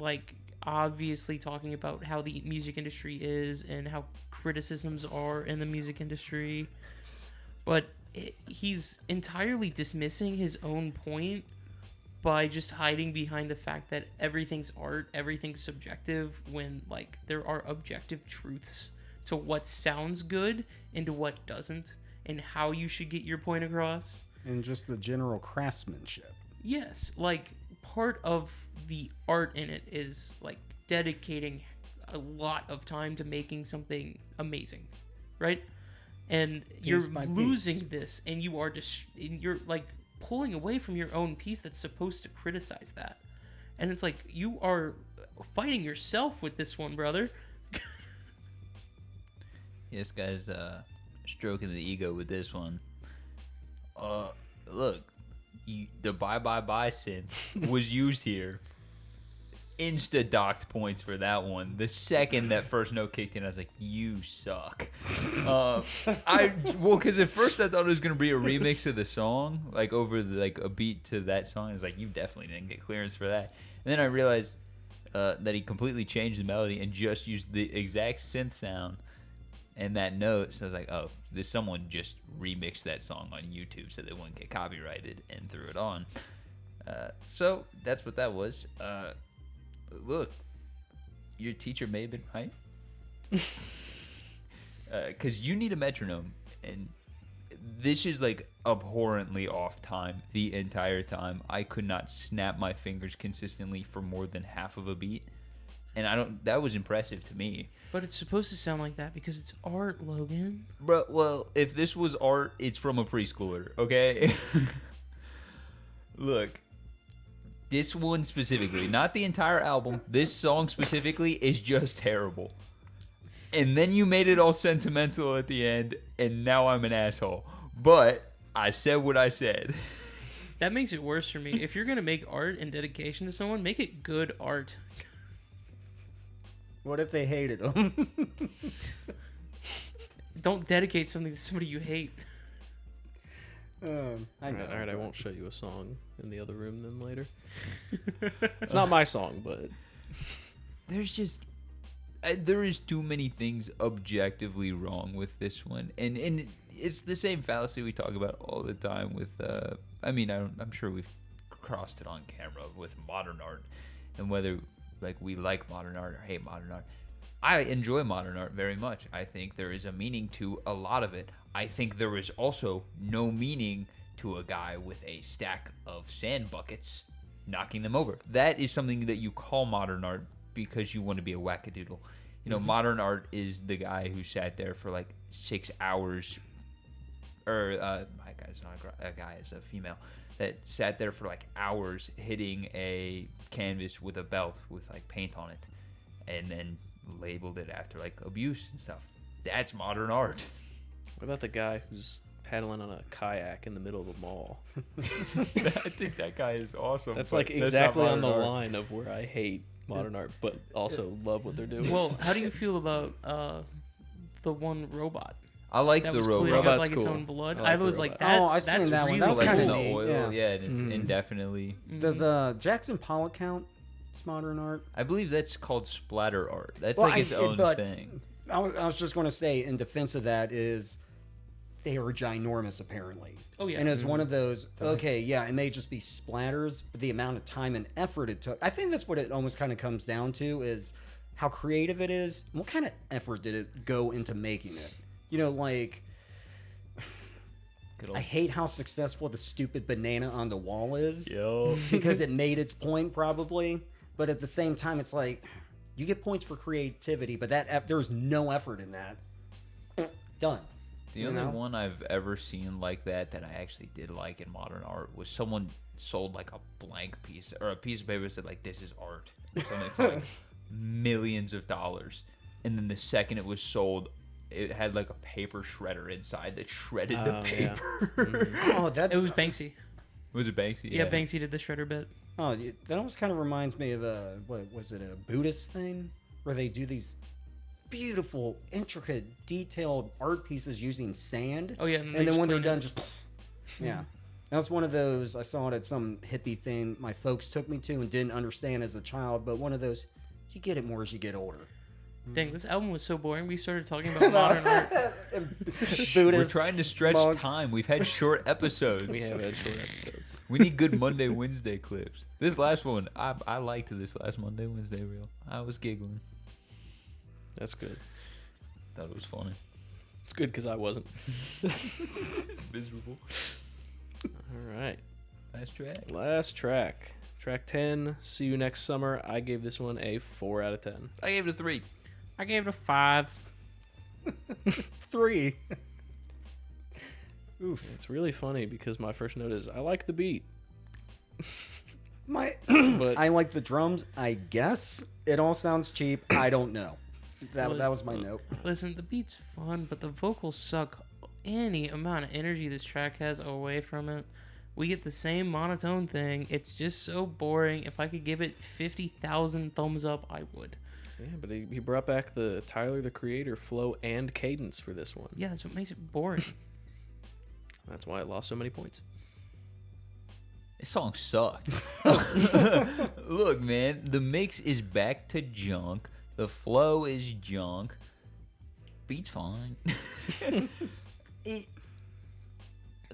like obviously talking about how the music industry is and how criticisms are in the music industry, but he's entirely dismissing his own point by just hiding behind the fact that everything's art, everything's subjective, when like there are objective truths to what sounds good and to what doesn't, and how you should get your point across. And just the general craftsmanship. Yes, like part of the art in it is like dedicating a lot of time to making something amazing, right? And you're losing this, and you are you're like pulling away from your own piece that's supposed to criticize that. And it's like you are fighting yourself with this one, brother. This guy's stroking the ego with this one. Look, the bye synth was used here. Insta docked points for that one. The second that first note kicked in, I was like, "You suck." Because at first I thought it was gonna be a remix of the song, like over a beat to that song. I was like, "You definitely didn't get clearance for that." And then I realized that he completely changed the melody and just used the exact synth sound and that note. So I was like, "Oh, someone just remixed that song on YouTube so they wouldn't get copyrighted and threw it on." So that's what that was. Look, your teacher may have been right. Because you need a metronome, and this is like abhorrently off time the entire time. I could not snap my fingers consistently for more than half of a beat, and that was impressive to me. But it's supposed to sound like that because it's art, Logan. Bro, well, if this was art, it's from a preschooler, okay? Look, this one specifically, not the entire album, this song specifically is just terrible. And then you made it all sentimental at the end, and now I'm an asshole. But I said what I said. That makes it worse for me. If you're going to make art in dedication to someone, make it good art. What if they hated him? Don't dedicate something to somebody you hate. I know. All right, I won't show you a song in the other room then later. It's not my song, but there is too many things objectively wrong with this one, and it's the same fallacy we talk about all the time with. I'm sure we've crossed it on camera with modern art, and whether like we like modern art or hate modern art. I enjoy modern art very much. I think there is a meaning to a lot of it. I think there is also no meaning to a guy with a stack of sand buckets knocking them over. That is something that you call modern art because you want to be a wackadoodle. You know, modern art is the guy who sat there for like 6 hours, or my guy's not a guy, it's a female, that sat there for like hours hitting a canvas with a belt with like paint on it, and then labeled it after like abuse and stuff. That's modern art. What about the guy who's paddling on a kayak in the middle of a mall? I think that guy is awesome. That's like exactly on the line of where I hate modern art, but also love what they're doing. Well, how do you feel about the one robot? I like That the was robot. cleaning up Robot's like its cool. own blood. I like I the was like, robot. that's I've seen that one. really That was like kinda in the neat, oil, yeah. and it's indefinitely. Does Jackson Pollock count? It's modern art. I believe that's called splatter art. That's Well, like its own thing. I was just going to say, in defense of that, is they are ginormous, apparently. Oh, yeah. And it's one of those, okay, yeah, it may just be splatters, but the amount of time and effort it took. I think that's what it almost kind of comes down to, is how creative it is. What kind of effort did it go into making it? You know, like, I hate how successful the stupid banana on the wall is. Yo. Because it made its point, probably. But at the same time, it's like, you get points for creativity, but there was no effort in that. Done. The only one I've ever seen like that I actually did like in modern art was someone sold like a blank piece or a piece of paper that said like, this is art. Or something for like millions of dollars. And then the second it was sold, it had like a paper shredder inside that shredded the paper. Yeah. Mm-hmm. It was Banksy. Was it Banksy? Yeah, Banksy did the shredder bit. Oh, that almost kind of reminds me of what was it, a Buddhist thing? Where they do these beautiful, intricate, detailed art pieces using sand. Oh, yeah. And then when they're done, just... Yeah. That was one of those, I saw it at some hippie thing my folks took me to and didn't understand as a child, but one of those, you get it more as you get older. Dang, this album was so boring. We started talking about modern art. Buddhist, We're trying to stretch monk. time. We've had short episodes. We have had short episodes. We need good Monday, Wednesday clips. This last one, I liked this last Monday, Wednesday reel. I was giggling. That's good. Thought it was funny. It's good because I wasn't. It's miserable. All right. Last track. Last track. Track 10, See You Next Summer. I gave this one a 4 out of 10. I gave it a 3. I gave it a 5. 3. Oof. It's really funny because my first note is I like the beat. But But I like the drums, I guess. It all sounds cheap. I don't know. That was my note. Listen, the beat's fun, but the vocals suck any amount of energy this track has away from it. We get the same monotone thing. It's just so boring. If I could give it 50,000 thumbs up, I would. yeah, but he brought back the Tyler the Creator flow and cadence for this one. Yeah, that's what makes it boring. That's why it lost so many points. This song sucked. Look, man, the mix is back to junk. The flow is junk. Beat's fine.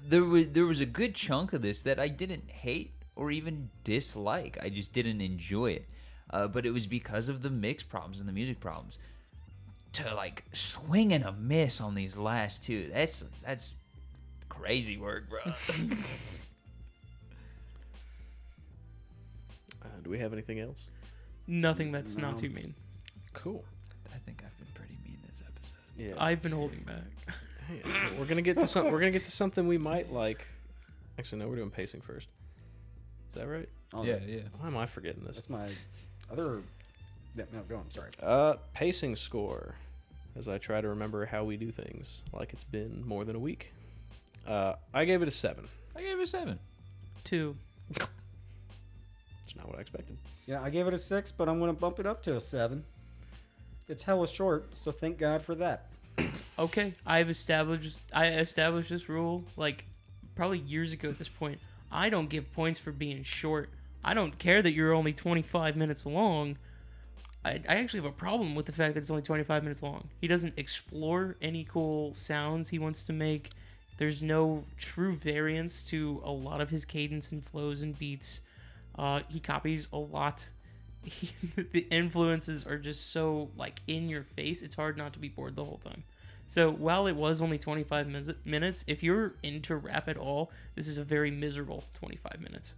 There was a good chunk of this that I didn't hate or even dislike. I just didn't enjoy it. But it was because of the mix problems and the music problems. To like swing and a miss on these last two, that's crazy work, bro. Do we have anything else? Nothing that's No. not too mean. Cool. I think I've been pretty mean this episode. Yeah. I've been holding back. Hey, we're gonna get to something we might like. Actually, no, we're doing pacing first. Is that right? Oh, Yeah. Why am I forgetting this? That's my other... Yeah, no, go on. Sorry. Pacing score. As I try to remember how we do things, like it's been more than a week. I gave it a 7. I gave it a 7. 2. It's not what I expected. Yeah, I gave it a 6, but I'm going to bump it up to a 7. It's hella short, so thank God for that. Okay, I established this rule like probably years ago at this point. I don't give points for being short. I don't care that you're only 25 minutes long. I actually have a problem with the fact that it's only 25 minutes long. He doesn't explore any cool sounds he wants to make. There's no true variance to a lot of his cadence and flows and beats. He copies a lot. The influences are just so like in your face. It's hard not to be bored the whole time. So while it was only 25 minutes, if you're into rap at all, this is a very miserable 25 minutes.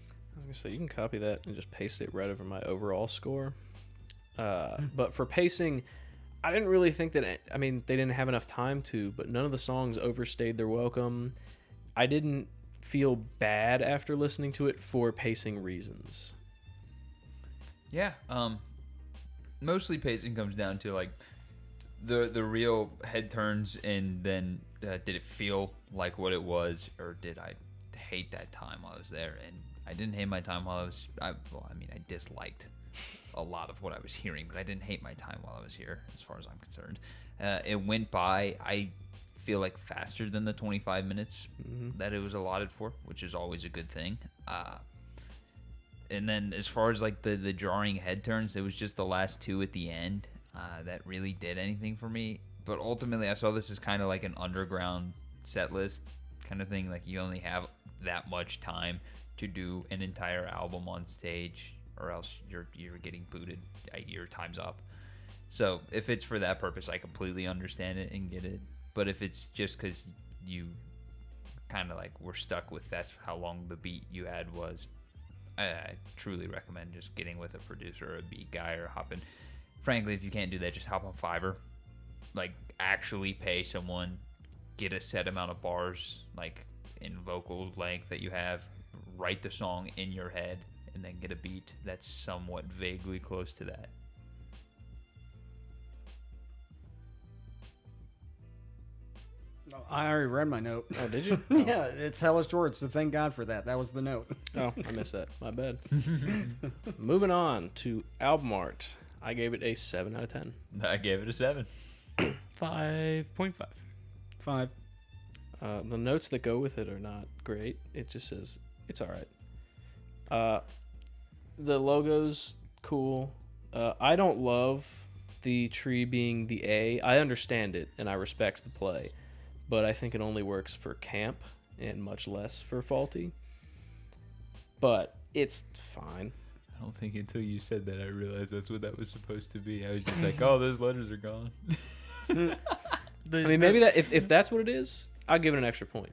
I was gonna say you can copy that and just paste it right over my overall score. But for pacing, I didn't really think that. I mean, they didn't have enough time to, but none of the songs overstayed their welcome. I didn't feel bad after listening to it for pacing reasons. Yeah. Mostly pacing comes down to like the real head turns, and then did it feel like what it was, or did I hate that time while I was there? And I didn't hate my time while I was. I disliked a lot of what I was hearing, but I didn't hate my time while I was here, as far as I'm concerned. It went by, I feel like, faster than the 25 minutes that it was allotted for, which is always a good thing. And then as far as like the jarring head turns, it was just the last two at the end that really did anything for me. But ultimately, I saw this as kind of like an underground set list kind of thing. Like you only have that much time to do an entire album on stage, or else you're getting booted. Your time's up. So if it's for that purpose, I completely understand it and get it. But if it's just because you kind of like were stuck with that's how long the beat you had was, I truly recommend just getting with a producer or a beat guy or hopping. Frankly, if you can't do that, just hop on Fiverr. Like actually pay someone, get a set amount of bars, like in vocal length that you have, write the song in your head, and then get a beat that's somewhat vaguely close to that. I already read my note. Oh, did you? Yeah, it's hella short, so thank God for that. That was the note. Oh, I missed that. My bad. Moving on to album art. I gave it a 7 out of 10. I gave it a 7. 5.5. 5. The notes that go with it are not great. It just says it's all right. The logo's cool. I don't love the tree being the A. I understand it and I respect the play, but I think it only works for camp and much less for faulty. But it's fine. I don't think until you said that I realized that's what that was supposed to be. I was just like, oh, those letters are gone. I mean, maybe that if that's what it is, I'll give it an extra point.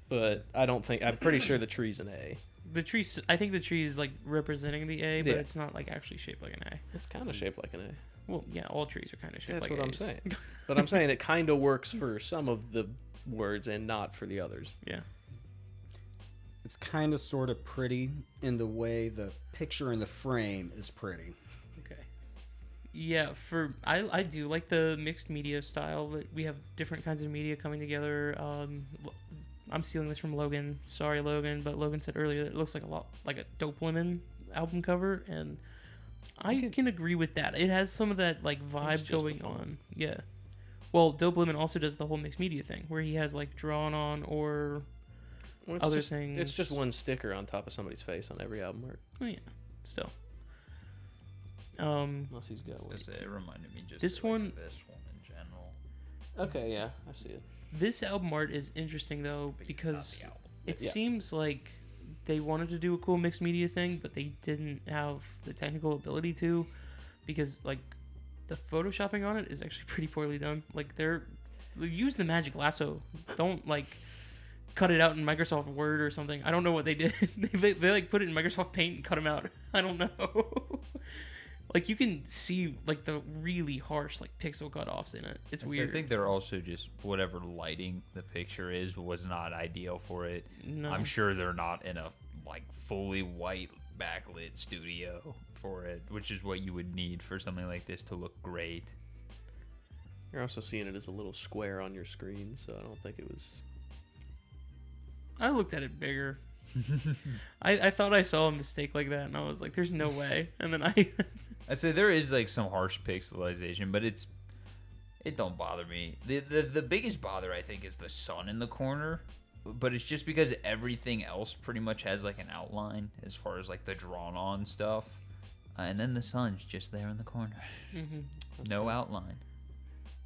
But I don't think. I'm pretty sure the tree's an A. The tree, I think the tree is like representing the A, but Yeah. it's not like actually shaped like an A. It's kind of shaped like an A. Well, yeah, all trees are kind of shaped That's like what I'm A's. saying. But I'm saying it kind of works for some of the words and not for the others. Yeah. It's kind of sort of pretty in the way the picture in the frame is pretty. Okay. Yeah, I do like the mixed media style. That we have different kinds of media coming together. I'm stealing this from Logan. Sorry, Logan, but Logan said earlier that it looks like a lot like a Dope Lemon album cover, and I can agree with that. It has some of that like vibe just going the font. on. Yeah. Well, Dope Lemon also does the whole mixed media thing where he has like drawn on or Well, it's other just, things. It's just one sticker on top of somebody's face on every album art. Oh yeah, still. Unless he's got one. It reminded me just This of, like, one- this one in general. Okay, yeah, I see it. This album art is interesting though because it Yeah. seems like they wanted to do a cool mixed media thing, but they didn't have the technical ability to, because like the photoshopping on it is actually pretty poorly done. Like they use the magic lasso. Don't like cut it out in Microsoft Word or something. I don't know what they did. they like put it in Microsoft Paint and cut them out. I don't know. Like you can see like the really harsh like pixel cutoffs in it. It's weird. I think they're also just whatever lighting the picture is was not ideal for it. No. I'm sure they're not in a like fully white backlit studio for it, which is what you would need for something like this to look great. You're also seeing it as a little square on your screen, so I don't think it was. I looked at it bigger. I thought I saw a mistake like that, and I was like, "There's no way." And then I say there is like some harsh pixelization, but it don't bother me. The biggest bother I think is the sun in the corner, but it's just because everything else pretty much has like an outline as far as like the drawn on stuff, and then the sun's just there in the corner, no outline.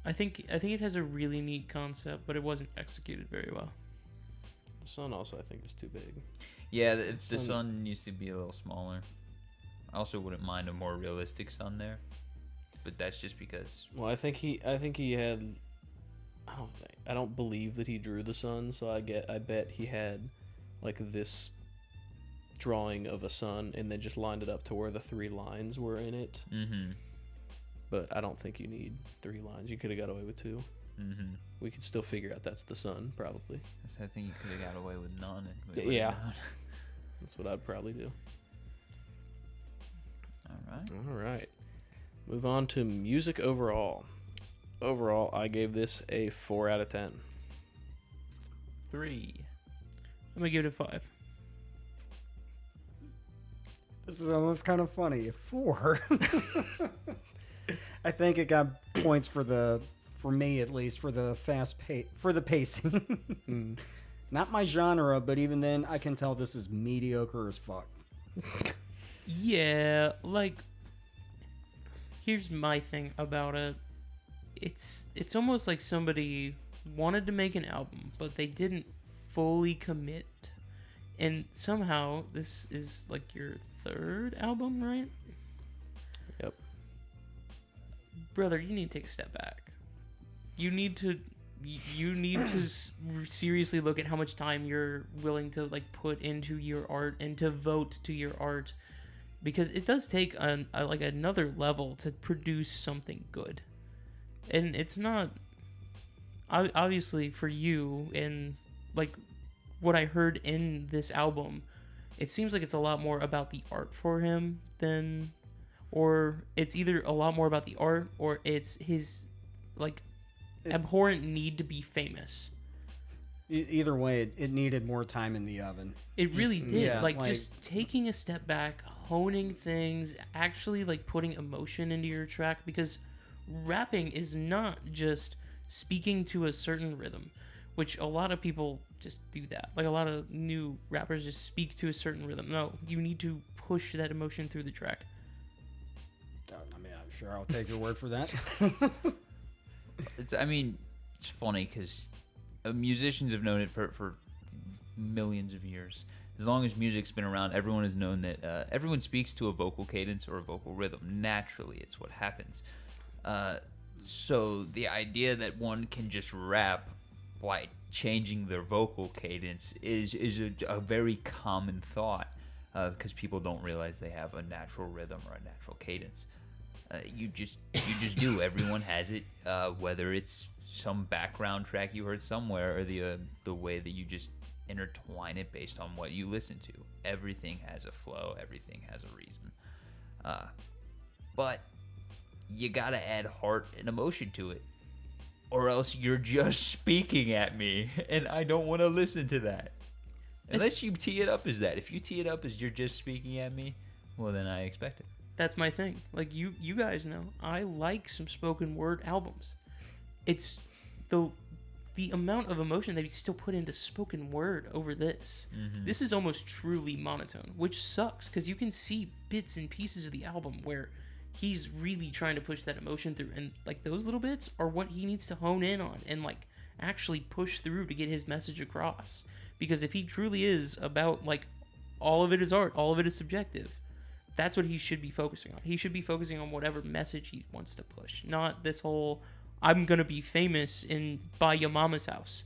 I think it has a really neat concept, but it wasn't executed very well. The sun also, I think, is too big. Yeah, the sun needs to be a little smaller. I also wouldn't mind a more realistic sun there, but that's just because. Well, I think he had. I don't believe that he drew the sun, so I bet he had like this drawing of a sun and then just lined it up to where the 3 lines were in it. Mm-hmm. But I don't think you need 3 lines. You could have got away with 2. Mm-hmm. We could still figure out that's the sun, probably. I think you could have got away with none. And we Yeah. would've known. That's what I'd probably do. All right. All right. Move on to music overall. Overall, I gave this a 4 out of 10. 3. I'm gonna give it a 5. This is almost kind of funny. 4. I think it got points for me at least, for the for the pacing. Not my genre, but even then, I can tell this is mediocre as fuck. Yeah, like, here's my thing about it. It's almost like somebody wanted to make an album, but they didn't fully commit. And somehow this is like your third album, right? Yep. Brother, you need to take a step back. You need to seriously look at how much time you're willing to like put into your art and to vote to your art, because it does take like another level to produce something good. And it's not obviously for you, and like what I heard in this album, it seems like it's a lot more about the art for him than, or it's either a lot more about the art or it's his like abhorrent need to be famous. Either way, it needed more time in the oven. It really Just- did. yeah, like just taking a step back, honing things, actually like putting emotion into your track, because rapping is not just speaking to a certain rhythm, which a lot of people just do that. Like a lot of new rappers just speak to a certain rhythm. No, you need to push that emotion through the track. I mean, I'm sure I'll take your word for that. It's funny because musicians have known it for millions of years. As long as music's been around, everyone has known that everyone speaks to a vocal cadence or a vocal rhythm. Naturally, it's what happens. So the idea that one can just rap by changing their vocal cadence is a very common thought, because people don't realize they have a natural rhythm or a natural cadence. You just do. Everyone has it, whether it's some background track you heard somewhere or the way that you just intertwine it based on what you listen to. Everything has a flow. Everything has a reason. But you gotta add heart and emotion to it, or else you're just speaking at me, and I don't want to listen to that. Unless you tee it up as that. If you tee it up as you're just speaking at me, well, then I expect it. That's my thing. Like you guys know, I like some spoken word albums. It's the amount of emotion that he still put into spoken word over this. Mm-hmm. This is almost truly monotone, which sucks because you can see bits and pieces of the album where he's really trying to push that emotion through, and like those little bits are what he needs to hone in on and like actually push through to get his message across. Because if he truly is about like all of it is art, all of it is subjective, that's what he should be focusing on. He should be focusing on whatever message he wants to push, not this whole I'm gonna be famous in buy your mama's house.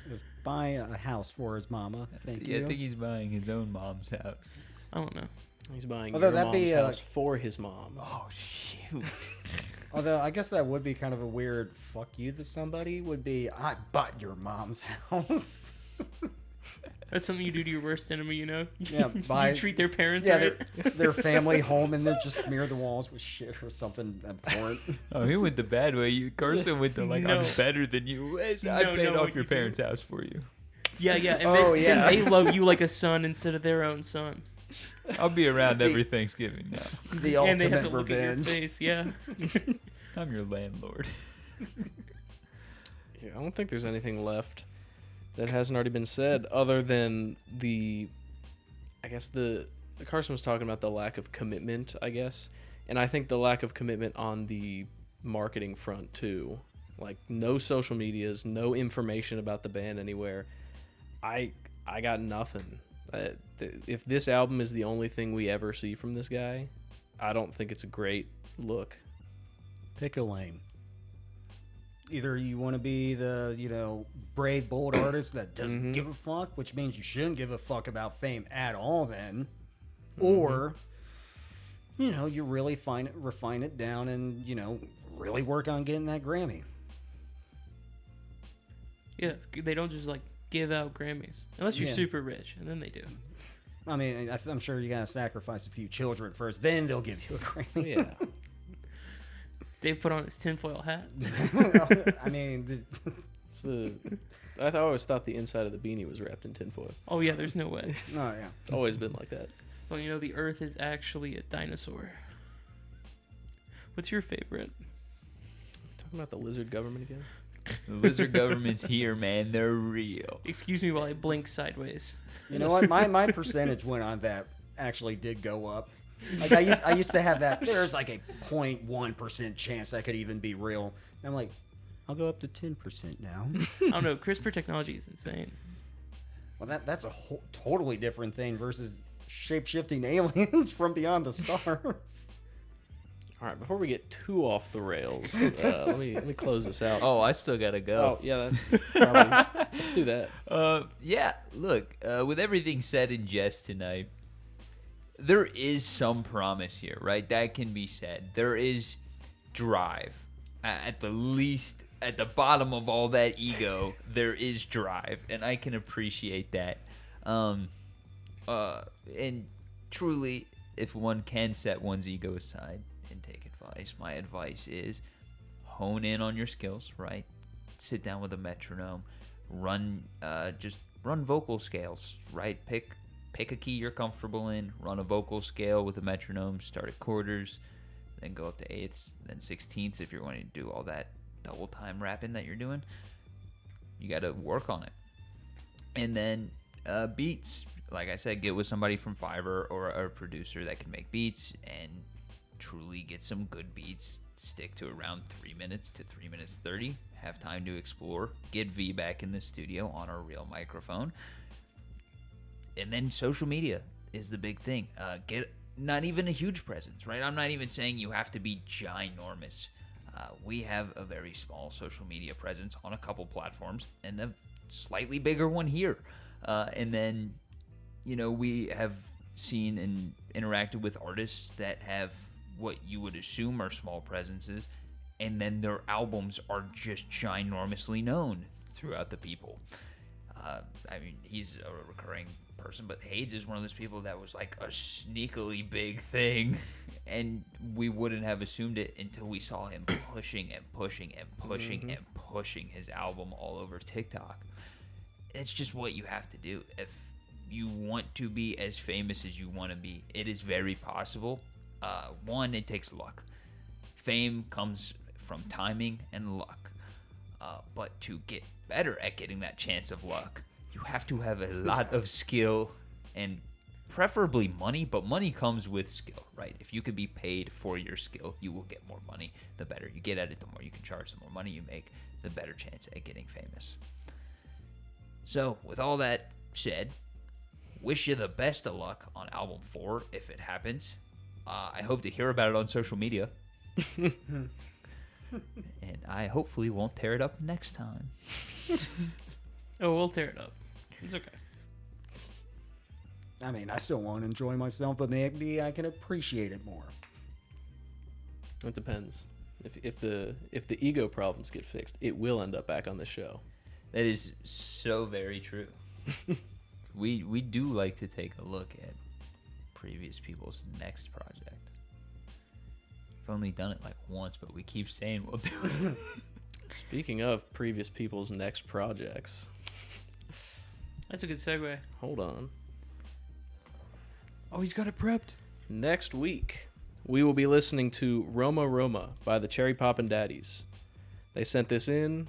Just buy a house for his mama. Thank Yeah, you. I think he's buying his own mom's house. I don't know. He's buying Although your that'd mom's be, house for his mom. Oh shoot! Although I guess that would be kind of a weird fuck you to somebody. Would be I bought your mom's house. That's something you do to your worst enemy, you know? Yeah, You treat their parents Yeah, right. their family home, and then just smear the walls with shit or something abhorrent. Oh, he went the bad way. Carson went the like No. I'm better than you. I No, paid no, off what your you parents' do. house for you. Yeah, and Oh, then, yeah. then they love you like a son instead of their own son. I'll be around every Thanksgiving now. The And they have ultimate to look at your revenge. face, yeah. I'm your landlord. Yeah, I don't think there's anything left that hasn't already been said, other than I guess the Carson was talking about the lack of commitment, I guess, and I think the lack of commitment on the marketing front too. Like no social medias, no information about the band anywhere. I got nothing. If this album is the only thing we ever see from this guy, I don't think it's a great look. Pick a lane. Either you want to be the, brave, bold artist that doesn't give a fuck, which means you shouldn't give a fuck about fame at all then. Or, you really refine it down and, really work on getting that Grammy. Yeah, they don't just like give out Grammys. Unless you're Yeah. super rich, and then they do. I mean, I'm sure you got to sacrifice a few children first, then they'll give you a Grammy. Yeah. Dave put on his tinfoil hat. I mean, It's I always thought the inside of the beanie was wrapped in tinfoil. Oh, yeah, there's no way. oh, yeah. It's always been like that. Well, the Earth is actually a dinosaur. What's your favorite? Talking about the lizard government again? The lizard government's here, man. They're real. Excuse me while I blink sideways. You know what? My percentage went on that actually did go up. Like I used to have that. There's like a 0.1% chance that could even be real. And I'm like, I'll go up to 10% now. I don't know. CRISPR technology is insane. Well, that's a totally different thing versus shape-shifting aliens from beyond the stars. All right, before we get too off the rails, let me close this out. Oh, I still gotta go. Oh, yeah, that's probably. Let's do that. Yeah, look, with everything said in jest tonight, there is some promise here, right? That can be said. There is drive. At the least, at the bottom of all that ego, there is drive, and I can appreciate that. And truly, if one can set one's ego aside and take advice, my advice is hone in on your skills, right? Sit down with a metronome, just run vocal scales, right? Pick a key you're comfortable in, run a vocal scale with a metronome, start at quarters, then go up to eighths, then sixteenths if you're wanting to do all that double time rapping that you're doing. You got to work on it. And then beats, like I said, get with somebody from Fiverr or a producer that can make beats and truly get some good beats. Stick to around 3 minutes to 3 minutes 30. Have time to explore. Get V back in the studio on a real microphone. And then social media is the big thing. Get not even a huge presence, right? I'm not even saying you have to be ginormous. We have a very small social media presence on a couple platforms and a slightly bigger one here. And then, we have seen and interacted with artists that have what you would assume are small presences, and then their albums are just ginormously known throughout the people. He's a recurring person, but Hades is one of those people that was like a sneakily big thing, and we wouldn't have assumed it until we saw him pushing and pushing and pushing and pushing his album all over TikTok. It's just what you have to do. If you want to be as famous as you want to be, it is very possible. One, it takes luck. Fame comes from timing and luck. But to get better at getting that chance of luck, you have to have a lot of skill and preferably money, but money comes with skill, right? If you can be paid for your skill, you will get more money. The better you get at it, the more you can charge, the more money you make, the better chance at getting famous. So, with all that said, wish you the best of luck on album 4 if it happens. I hope to hear about it on social media. And I hopefully won't tear it up next time. Oh, we'll tear it up. It's okay. I mean, I still want to enjoy myself, but maybe I can appreciate it more. It depends. If the ego problems get fixed, it will end up back on the show. That is so very true. We do like to take a look at previous people's next project. We've only done it like once, but we keep saying we'll do it. Speaking of previous people's next projects, That's a good segue. hold on. Oh, he's got it prepped. Next week, we will be listening to Roma Roma by the Cherry Poppin' Daddies. They sent this in,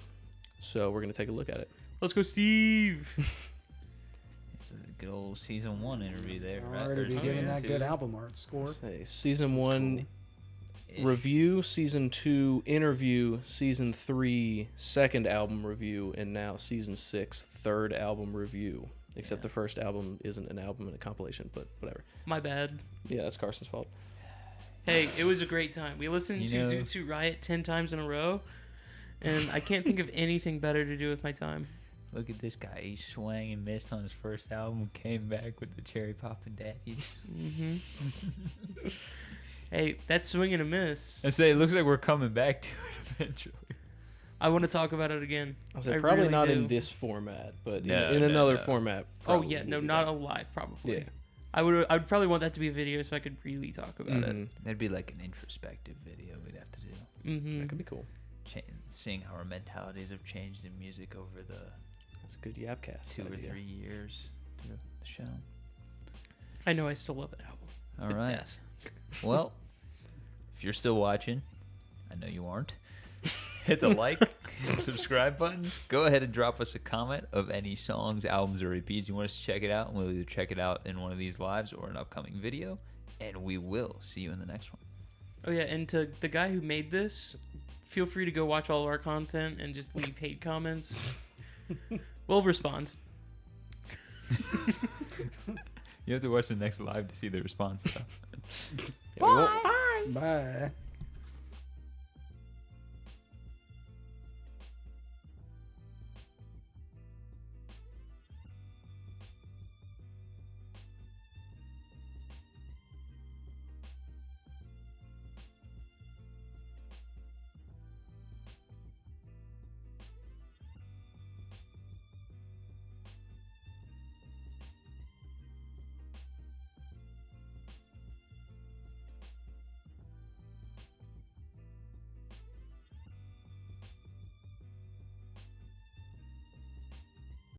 so we're going to take a look at it. Let's go, Steve. It's a good old season 1 interview there. Right? Already Or be season giving that 2. good album art score. Say, season 1 Ish. review, season 2 interview, season 3 second album review, and now season 6 third album review. Except Yeah. the first album isn't an album and a compilation, but whatever. My bad. Yeah, that's Carson's fault. Hey, it was a great time. We listened to know- Zoot Suit Riot 10 times in a row, and I can't think of anything better to do with my time. Look at this guy. He swang and missed on his first album, came back with the Cherry Poppin' Daddies. Mm-hmm. Hey, that's swing and a miss. I say it looks like we're coming back to it eventually. I want to talk about it again. I was like, I probably really not do. in this format, but No, in no, another no. format. Oh probably yeah, no, maybe not that. a live, probably. Yeah. I would probably want that to be a video so I could really talk about it. Mhm. That'd be like an introspective video we'd have to do. Mm-hmm. That could be cool. Seeing how our mentalities have changed in music over the That's a good Yapcast 2 or idea. 3 years through the show. I know I still love that album. All To right. death. Well, if you're still watching, I know you aren't. hit the like and subscribe button. Go ahead and drop us a comment of any songs, albums, or EPs you want us to check it out, and we'll either check it out in one of these lives or an upcoming video. And we will see you in the next one. Oh yeah, and to the guy who made this, feel free to go watch all of our content and just leave hate comments. We'll respond. You have to watch the next live to see the response, though. Yeah, we won't- Bye.